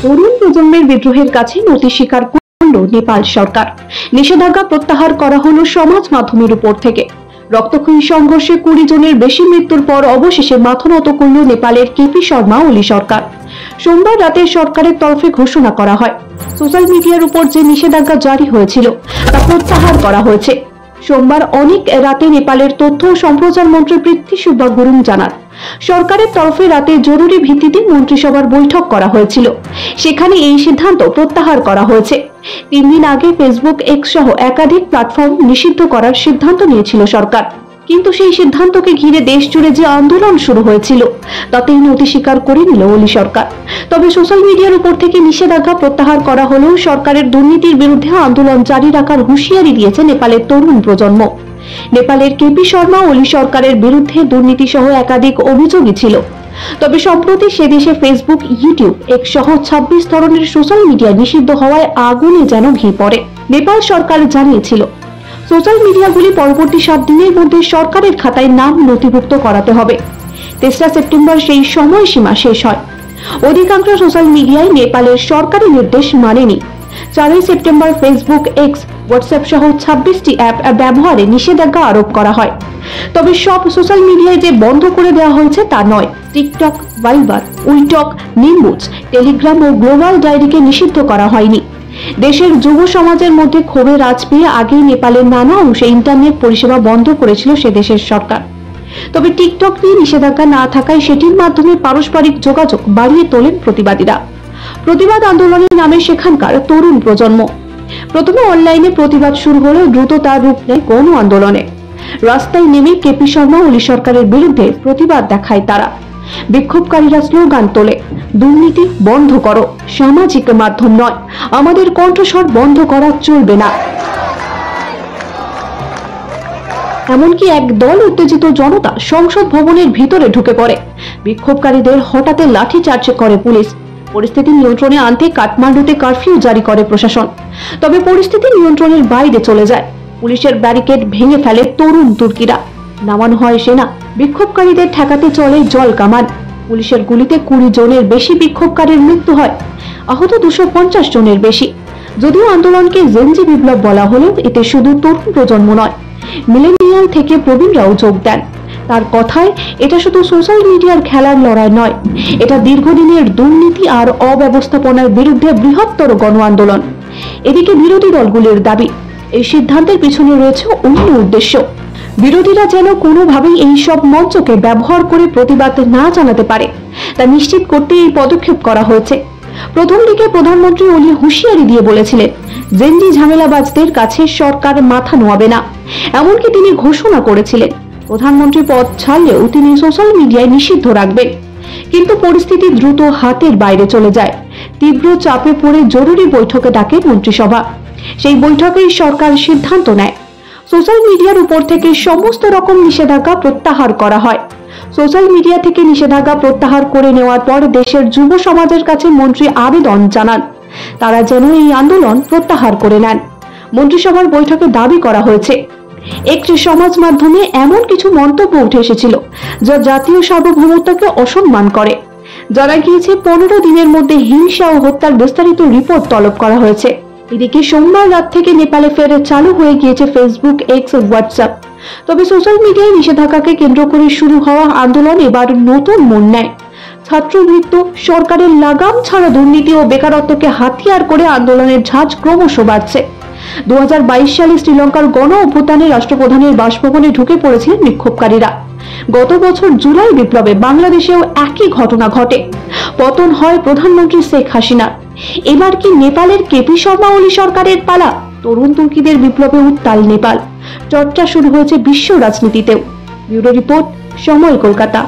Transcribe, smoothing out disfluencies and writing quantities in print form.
তরুণ প্রজন্মের বিদ্রোহের কাছে নতি স্বীকার করল নেপাল সরকার। নিষেধাজ্ঞা প্রত্যাহার করা হলো সমাজ মাধ্যমের উপর থেকে। রক্তক্ষয়ী সংঘর্ষে 20 জনের বেশি মৃত্যুর পর অবশেষে মাথা নত করল নেপালের কেপি শর্মা ওলি সরকার। সোমবার রাতে সরকারের তরফে ঘোষণা করা হয়, সোশ্যাল মিডিয়ার উপর যে নিষেধাজ্ঞা জারি হয়েছিল তা প্রত্যাহার করা হয়েছে। সোমবার অনেক রাতে নেপালের তথ্য ও সম্প্রচার মন্ত্রী পৃথ্বী সুব্বা গুরুং জানান, সরকারের তরফে রাতে জরুরি ভিত্তিতে মন্ত্রিসভার বৈঠক করা হয়েছিল, সেখানে এই সিদ্ধান্ত প্রত্যাহার করা হয়েছে। 3 দিন আগে ফেসবুক এক্স সহ একাধিক প্ল্যাটফর্ম নিষিদ্ধ করার সিদ্ধান্ত নিয়েছিল সরকার, কিন্তু সেই সিদ্ধান্তকে ঘিরে দেশ জুড়ে যে আন্দোলন শুরু হয়েছিল তাতেই নতি স্বীকার করে নিল ওলি সরকার। তবে সোশ্যাল মিডিয়ার উপর থেকে নিষেধাজ্ঞা প্রত্যাহার করা হলেও সরকারের দুর্নীতির বিরুদ্ধে আন্দোলন জারি রাখার হুঁশিয়ারি দিয়েছে নেপালের তরুণ প্রজন্ম। নেপালের কেপি শর্মা ওলি সরকারের বিরুদ্ধে দুর্নীতি সহ একাধিক অভিযোগই ছিল। তবে সম্প্রতি সে দেশে ফেসবুক, ইউটিউব এক্স সহ 26 ধরনের সোশ্যাল মিডিয়া নিষিদ্ধ হওয়ায় আগুনে যেন ঘি পড়ে। নেপাল সরকার জানিয়েছিল, সোশ্যাল মিডিয়াগুলি পরবর্তী 7 দিনের মধ্যে সরকারের খাতায় নাম নথিভুক্ত করাতে হবে। 3রা সেপ্টেম্বর সেই সময়সীমা শেষ হয়। অধিকাংশ সোশ্যাল মিডিয়ায় নেপালের সরকারি নির্দেশ মানেনি। 4ই সেপ্টেম্বর ফেসবুক, এক্স, হোয়াটসঅ্যাপ সহ 26টি অ্যাপ ব্যবহারে নিষেধাজ্ঞা আরোপ করা হয়। তবে সব সোশ্যাল মিডিয়ায় যে বন্ধ করে দেওয়া হয়েছে তা নয়। টিকটক, ভাইবার, উইটক, নিম্বুজ, টেলিগ্রাম ও গ্লোবাল ডায়েরিকে নিষিদ্ধ করা হয়নি। দেশের যুব সমাজের মধ্যে ক্ষোভের আঁচ পেয়ে আগেই নেপালের নানা অংশে ইন্টারনেট পরিষেবা বন্ধ করেছিল সে দেশের সরকার। তবে টিকটক নিয়ে নিষেধাজ্ঞা না থাকায় সেটির মাধ্যমে পারস্পরিক যোগাযোগ বাড়িয়ে তোলেন প্রতিবাদীরা। প্রতিবাদ আন্দোলনের নামে সেখানকার তরুণ প্রজন্ম। প্রথমে অনলাইনে প্রতিবাদ শুরু হলেও দ্রুত তার রূপ নেয় গণ আন্দোলনে। রাস্তায় নেমে কেপি শর্মা ওলি সরকারের বিরুদ্ধে প্রতিবাদ দেখায় তারা। বিক্ষোভকারীরা স্লোগান তোলে, দুর্নীতি বন্ধ করো, সামাজিক মাধ্যম নয়, আমাদের কণ্ঠস্বর বন্ধ করা চলবে না। এমনকি এক দল উত্তেজিত জনতা সংসদ ভবনের ভিতরে ঢুকে পড়ে। বিক্ষোভকারীদের হঠাৎ লাঠিচার্জ করে পুলিশ। পরিস্থিতি নিয়ন্ত্রণে আনতে কাঠমান্ডুতে কারফিউ জারি করে প্রশাসন। তবে পরিস্থিতি নিয়ন্ত্রণের বাইরে চলে যায়। পুলিশের ব্যারিকেড ভেঙে ফেলে তরুণ তুর্কিরা। নামানো হয় সেনা। বিক্ষোভকারীদের ঠেকাতে চলে জল কামান। পুলিশের গুলিতে 20 জনের বেশি বিক্ষোভকারীর মৃত্যু হয়, আহত 250 জনের বেশি। যদিও আন্দোলনকে জেনজি বিপ্লব বলা হলেও এতে শুধু তরুণ প্রজন্ম নয়, মিলেনিয়াল থেকে প্রবীণরাও যোগ দেন। তার কথায় এটা শুধু সোশ্যাল মিডিয়ার খেলার লড়াই নয়, এটা দীর্ঘদিনের দুর্নীতি আর অব্যবস্থাপনার বিরুদ্ধে বৃহত্তর গণ আন্দোলন। এদিকে বিরোধী দলগুলির দাবি, এই সিদ্ধান্তের পিছনে রয়েছে অন্য উদ্দেশ্য। বিরোধীরা যেন কোনোভাবেই এই সব মঞ্চকে ব্যবহার করে প্রতিবাদ না জানাতে পারে তা নিশ্চিত করতে এই পদক্ষেপ করা হয়েছে। প্রথম দিকে প্রধানমন্ত্রী ওলি হুঁশিয়ারি দিয়ে বলেছিলেন, জেনজি ঝামেলাবাজদের কাছে সরকার মাথা নোয়াবে না। এমনকি তিনি ঘোষণা করেছিলেন, প্রধানমন্ত্রী পদ ছাড়লেও তিনি সোশ্যাল মিডিয়ায় নিষিদ্ধ রাখবেন। কিন্তু পরিস্থিতি দ্রুত হাতের বাইরে চলে যায়। তীব্র চাপে পড়ে জরুরি বৈঠকে ডাকে মন্ত্রিসভা। সেই বৈঠকেই সরকার সিদ্ধান্ত নেয়, সোশ্যাল মিডিয়ার উপর থেকে সমস্ত রকম নিষেধাজ্ঞা প্রত্যাহার করা হয়। সোশ্যাল মিডিয়া থেকে নিষেধাজ্ঞা প্রত্যাহার করে নেওয়ার পর দেশের যুব সমাজের কাছে মন্ত্রী আবেদন জানান, তারা যেন এই আন্দোলন প্রত্যাহার করে নেন। মন্ত্রিসভার বৈঠকে দাবি করা হয়েছে। একটি সমাজ মাধ্যমে এমন কিছু মন্তব্য উঠে এসেছিল যা জাতীয় সার্বভৌমত্বকে অসম্মান করে। জানা গিয়েছে 15 দিনের মধ্যে হিংসা ও হত্যার বিস্তারিত রিপোর্ট তলব করা হয়েছে। এদিকে সোমবার রাত থেকে নেপালে ফের চালু হয়ে গিয়েছে ফেসবুক, এক্স, হোয়াটসঅ্যাপ। তবে সোশ্যাল মিডিয়ায় নিষেধাজ্ঞাকে কেন্দ্র করে শুরু হওয়া আন্দোলন এবার নতুন মোড় নেয়। ছাত্রবৃত্ত, সরকারের লাগাম ছাড়া দুর্নীতি ও বেকারত্বকে হাতিয়ার করে আন্দোলনের ঝাঁজ ক্রমশ বাড়ছে। 2022 সালে শ্রীলঙ্কার গণ অভ্যুত্থানে রাষ্ট্রপ্রধানের বাসভবনে ঢুকে পড়েছিলেন বিক্ষোভকারীরা। গত বছর জুলাই বিপ্লবে বাংলাদেশেও একই ঘটনা ঘটে, পতন হয় প্রধানমন্ত্রী শেখ হাসিনার। এবার কি নেপালের কেপি শর্মা ওলি সরকারের পালা? তরুণ তুর্কিদের বিপ্লবে উত্তাল নেপাল। চর্চা শুরু হয়েছে বিশ্ব রাজনীতিতেও। ব্যুরো রিপোর্ট, সময়, কলকাতা।